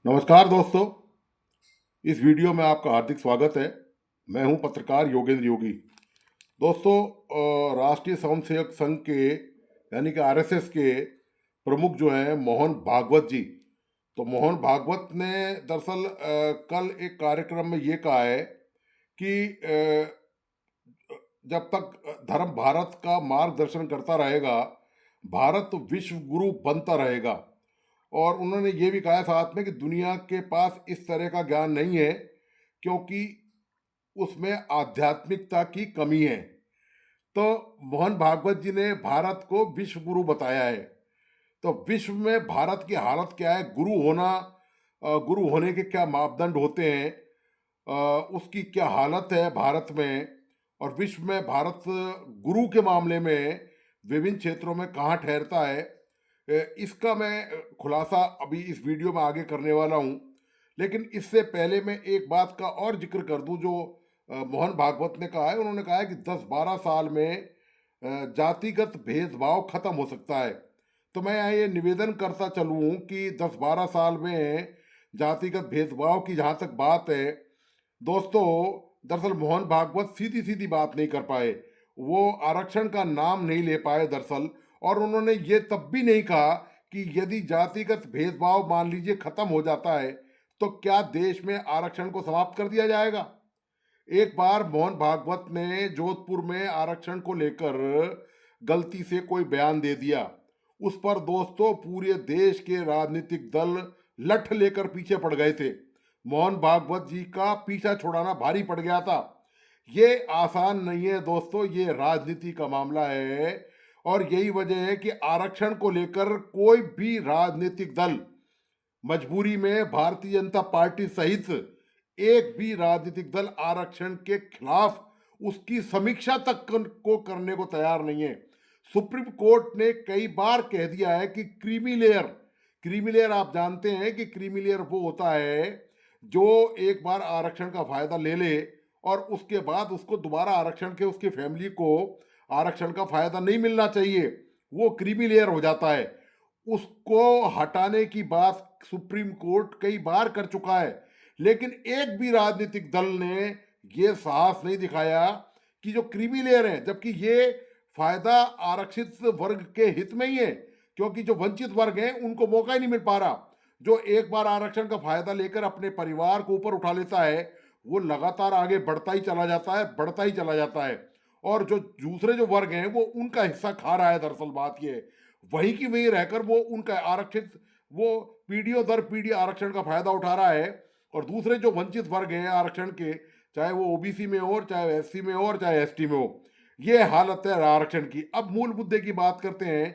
नमस्कार दोस्तों। इस वीडियो में आपका हार्दिक स्वागत है। मैं हूं पत्रकार योगेंद्र योगी। दोस्तों, राष्ट्रीय स्वयंसेवक संघ के यानी कि आरएसएस के प्रमुख जो हैं मोहन भागवत जी। तो मोहन भागवत ने दरअसल कल एक कार्यक्रम में ये कहा है कि जब तक धर्म भारत का मार्गदर्शन करता रहेगा, भारत विश्व गुरु बनता रहेगा। और उन्होंने ये भी कहा साथ में कि दुनिया के पास इस तरह का ज्ञान नहीं है, क्योंकि उसमें आध्यात्मिकता की कमी है। तो मोहन भागवत जी ने भारत को विश्व गुरु बताया है। तो विश्व में भारत की हालत क्या है, गुरु होना, गुरु होने के क्या मापदंड होते हैं, उसकी क्या हालत है भारत में, और विश्व में भारत गुरु के मामले में विभिन्न क्षेत्रों में कहाँ ठहरता है, इसका मैं खुलासा अभी इस वीडियो में आगे करने वाला हूँ। लेकिन इससे पहले मैं एक बात का और जिक्र कर दूं जो मोहन भागवत ने कहा है। उन्होंने कहा है कि 10-12 साल में जातिगत भेदभाव खत्म हो सकता है। तो मैं यहाँ ये निवेदन करता चलूँ कि 10-12 साल में जातिगत भेदभाव की जहाँ तक बात है, दोस्तों, दरअसल मोहन भागवत सीधी सीधी बात नहीं कर पाए। वो आरक्षण का नाम नहीं ले पाए दरअसल। और उन्होंने ये तब भी नहीं कहा कि यदि जातिगत भेदभाव मान लीजिए खत्म हो जाता है तो क्या देश में आरक्षण को समाप्त कर दिया जाएगा। एक बार मोहन भागवत ने जोधपुर में आरक्षण को लेकर गलती से कोई बयान दे दिया, उस पर दोस्तों पूरे देश के राजनीतिक दल लठ लेकर पीछे पड़ गए थे। मोहन भागवत जी का पीछा छुड़ाना भारी पड़ गया था। ये आसान नहीं है दोस्तों, ये राजनीति का मामला है। और यही वजह है कि आरक्षण को लेकर कोई भी राजनीतिक दल, मजबूरी में भारतीय जनता पार्टी सहित एक भी राजनीतिक दल आरक्षण के खिलाफ उसकी समीक्षा तक को करने को तैयार नहीं है। सुप्रीम कोर्ट ने कई बार कह दिया है कि क्रीमी लेयर आप जानते हैं कि क्रीमी लेयर वो होता है जो एक बार आरक्षण का फायदा ले ले और उसके बाद उसको दोबारा आरक्षण के उसकी फैमिली को आरक्षण का फायदा नहीं मिलना चाहिए, वो क्रीमी लेयर हो जाता है। उसको हटाने की बात सुप्रीम कोर्ट कई बार कर चुका है। लेकिन एक भी राजनीतिक दल ने ये साहस नहीं दिखाया कि जो क्रीमी लेयर है, जबकि ये फायदा आरक्षित वर्ग के हित में ही है, क्योंकि जो वंचित वर्ग हैं उनको मौका ही नहीं मिल पा रहा। जो एक बार आरक्षण का फायदा लेकर अपने परिवार को ऊपर उठा लेता है, वो लगातार आगे बढ़ता ही चला जाता है, बढ़ता ही चला जाता है। और जो दूसरे जो वर्ग हैं वो उनका हिस्सा खा रहा है। दरअसल बात ये है, वहीं की वहीं रहकर वो उनका आरक्षित, वो पीढ़ियों दर पीढ़ी आरक्षण का फायदा उठा रहा है। और दूसरे जो वंचित वर्ग हैं आरक्षण के, चाहे वो ओबीसी में हो, चाहे एससी में हो, और चाहे एसटी में हो, ये हालत है आरक्षण की। अब मूल मुद्दे की बात करते हैं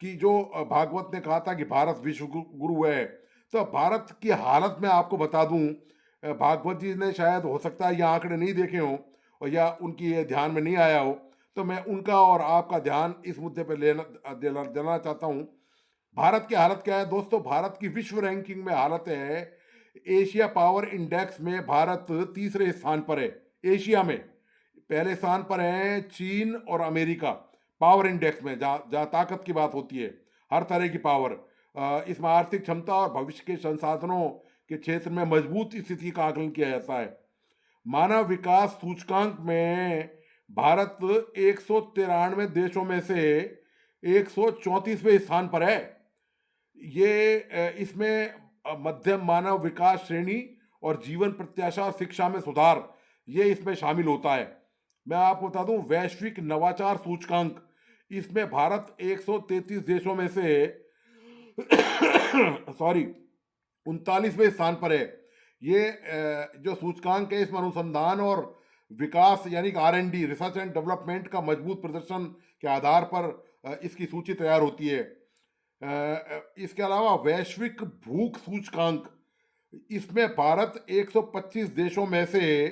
कि जो भागवत ने कहा था कि भारत विश्व गुरु है। तो भारत की हालत में आपको बता दूं, भागवत जी ने शायद हो सकता है ये आंकड़े नहीं देखे हों और या उनकी ये ध्यान में नहीं आया हो, तो मैं उनका और आपका ध्यान इस मुद्दे पर देना चाहता हूँ। भारत की हालत क्या है दोस्तों? भारत की विश्व रैंकिंग में हालत है, एशिया पावर इंडेक्स में भारत तीसरे स्थान पर है। एशिया में पहले स्थान पर है चीन और अमेरिका, पावर इंडेक्स में, जहाँ ताकत की बात होती है, हर तरह की पावर। इसमें आर्थिक क्षमता और भविष्य के संसाधनों के क्षेत्र में मजबूत स्थिति का आकलन किया जाता है। मानव विकास सूचकांक में भारत 193 देशों में से 134वें स्थान पर है। ये इसमें मध्यम मानव विकास श्रेणी और जीवन प्रत्याशा, शिक्षा में सुधार, ये इसमें शामिल होता है। मैं आपको बता दूं, वैश्विक नवाचार सूचकांक, इसमें भारत 133 देशों में से सॉरी 39वें स्थान पर है। ये जो सूचकांक है, इसमें अनुसंधान और विकास यानी कि R&D, रिसर्च एंड डेवलपमेंट का मजबूत प्रदर्शन के आधार पर इसकी सूची तैयार होती है। इसके अलावा वैश्विक भूख सूचकांक, इसमें भारत 125 देशों में से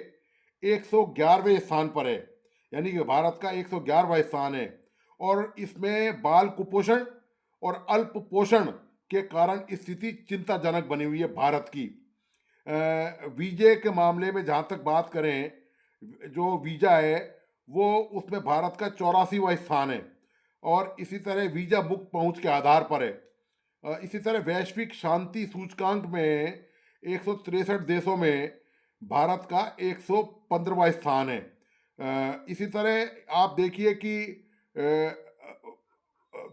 111वें स्थान पर है, यानी कि भारत का 111वां स्थान है। और इसमें बाल कुपोषण और अल्प पोषण के कारण स्थिति चिंताजनक बनी हुई है भारत की। वीजे के मामले में जहाँ तक बात करें, जो वीजा है वो उसमें भारत का 84वां स्थान है और इसी तरह वीजा मुक्त पहुंच के आधार पर है। इसी तरह वैश्विक शांति सूचकांक में 163 देशों में भारत का 115वां स्थान है। इसी तरह आप देखिए कि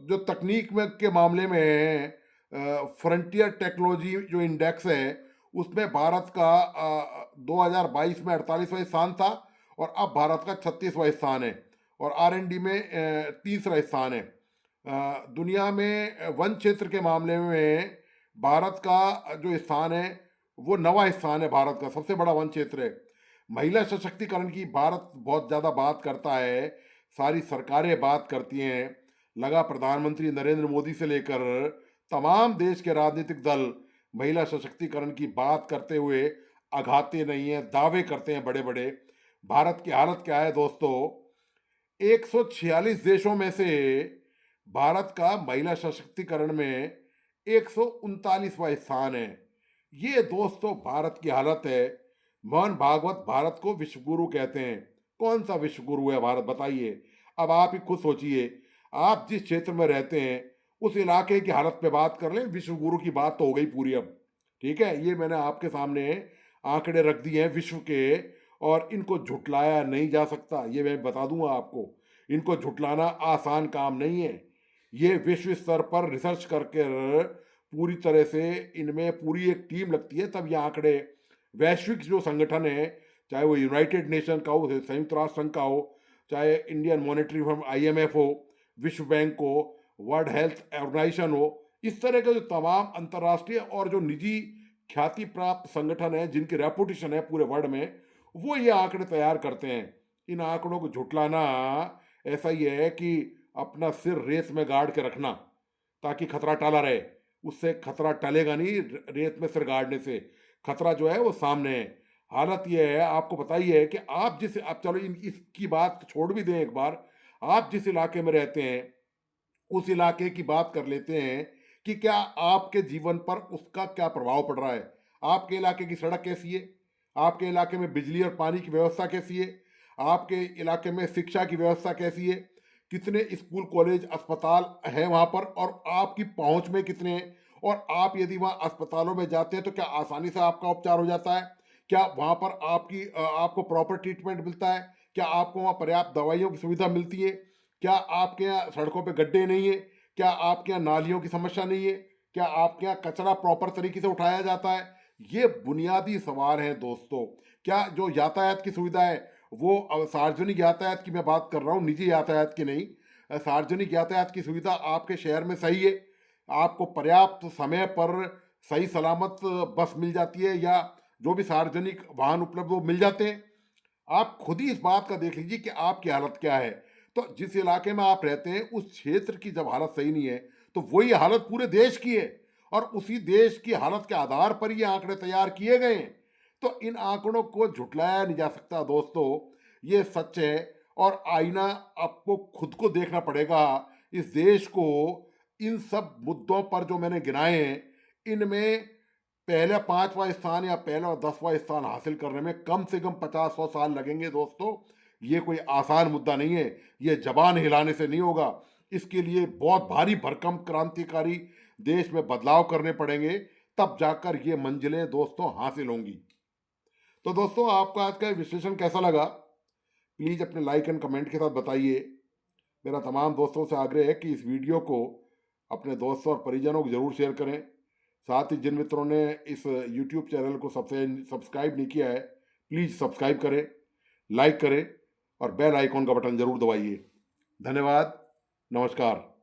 जो तकनीक में के मामले में फ्रंटियर टेक्नोलॉजी जो इंडेक्स है, उसमें भारत का 2022 में 48वां स्थान था और अब भारत का 36वां स्थान है और R&D में तीसरा स्थान है। दुनिया में वन क्षेत्र के मामले में भारत का जो स्थान है वो 9वां स्थान है, भारत का सबसे बड़ा वन क्षेत्र है। महिला सशक्तिकरण की भारत बहुत ज़्यादा बात करता है, सारी सरकारें बात करती हैं, लगा प्रधानमंत्री नरेंद्र मोदी से लेकर तमाम देश के राजनीतिक दल महिला सशक्तिकरण की बात करते हुए आघाते नहीं हैं, दावे करते हैं बड़े बड़े। भारत की हालत क्या है दोस्तों? 146 देशों में से भारत का महिला सशक्तिकरण में 139वां स्थान है। ये दोस्तों भारत की हालत है। मोहन भागवत भारत को विश्व गुरु कहते हैं। कौन सा विश्व गुरु है भारत, बताइए? अब आप ही खुद सोचिए, आप जिस क्षेत्र में रहते हैं उस इलाके की हालत पे बात कर लें, विश्व गुरु की बात तो हो गई पूरी अब। ठीक है, ये मैंने आपके सामने आंकड़े रख दिए हैं विश्व के, और इनको झुटलाया नहीं जा सकता, ये मैं बता दूंगा आपको। इनको झुटलाना आसान काम नहीं है। ये विश्व स्तर पर रिसर्च करके पूरी तरह से इनमें पूरी एक टीम लगती है, तब ये आंकड़े वैश्विक जो संगठन है, चाहे वो यूनाइटेड नेशन का हो, संयुक्त राष्ट्र संघ का हो, चाहे इंडियन मॉनेटरी फंड IMF हो, विश्व बैंक हो, वर्ल्ड हेल्थ ऑर्गेनाइजेशन हो, इस तरह के जो तमाम अंतर्राष्ट्रीय और जो निजी ख्याति प्राप्त संगठन है जिनकी रेपुटेशन है पूरे वर्ल्ड में, वो ये आंकड़े तैयार करते हैं। इन आंकड़ों को झुटलाना ऐसा ही है कि अपना सिर रेत में गाड़ के रखना ताकि खतरा टाला रहे। उससे खतरा टलेगा नहीं, रेत में सिर गाड़ने से खतरा जो है वो सामने है। हालत ये है, आपको पता ही है कि आप जिस, आप चलो इसकी बात छोड़ भी दें एक बार, आप जिस इलाके में रहते हैं उस इलाके की बात कर लेते हैं कि क्या आपके जीवन पर उसका क्या प्रभाव पड़ रहा है। आपके इलाके की सड़क कैसी है, आपके इलाके में बिजली और पानी की व्यवस्था कैसी है, आपके इलाके में शिक्षा की व्यवस्था कैसी है, कितने स्कूल कॉलेज अस्पताल हैं वहाँ पर, और आपकी पहुँच में कितने हैं, और आप यदि वहाँ अस्पतालों में जाते हैं तो क्या आसानी से आपका उपचार हो जाता है, क्या वहाँ पर आपको प्रॉपर ट्रीटमेंट मिलता है, क्या आपको वहाँ पर्याप्त दवाइयों की सुविधा मिलती है, क्या आपके यहाँ सड़कों पे गड्ढे नहीं है, क्या आपके यहाँ नालियों की समस्या नहीं है, क्या आपके यहाँ कचरा प्रॉपर तरीके से उठाया जाता है। ये बुनियादी सवाल हैं दोस्तों। क्या जो यातायात की सुविधा है वो, अब सार्वजनिक यातायात की मैं बात कर रहा हूँ, निजी यातायात की नहीं, सार्वजनिक यातायात की सुविधा आपके शहर में सही है? आपको पर्याप्त समय पर सही सलामत बस मिल जाती है, या जो भी सार्वजनिक वाहन उपलब्ध वो मिल जाते हैं? आप खुद ही इस बात का देख लीजिए कि आपकी हालत क्या है। तो जिस इलाके में आप रहते हैं उस क्षेत्र की जब हालत सही नहीं है तो वही हालत पूरे देश की है, और उसी देश की हालत के आधार पर ये आंकड़े तैयार किए गए हैं। तो इन आंकड़ों को झुटलाया नहीं जा सकता दोस्तों, ये सच है। और आईना आपको खुद को देखना पड़ेगा, इस देश को इन सब मुद्दों पर जो मैंने गिनाए हैं, इनमें पहले 5वां स्थान या पहला और 10वां स्थान हासिल करने में कम से कम 50-100 साल लगेंगे दोस्तों। ये कोई आसान मुद्दा नहीं है, ये जबान हिलाने से नहीं होगा। इसके लिए बहुत भारी भरकम क्रांतिकारी देश में बदलाव करने पड़ेंगे, तब जाकर ये मंजिलें दोस्तों हासिल होंगी। तो दोस्तों, आपका आज का विश्लेषण कैसा लगा, प्लीज़ अपने लाइक एंड कमेंट के साथ बताइए। मेरा तमाम दोस्तों से आग्रह है कि इस वीडियो को अपने दोस्तों और परिजनों को ज़रूर शेयर करें। साथ ही जिन मित्रों ने इस YouTube चैनल को सब्सक्राइब नहीं किया है, प्लीज़ सब्सक्राइब करें, लाइक करें और बेल आइकॉन का बटन ज़रूर दबाइए। धन्यवाद, नमस्कार।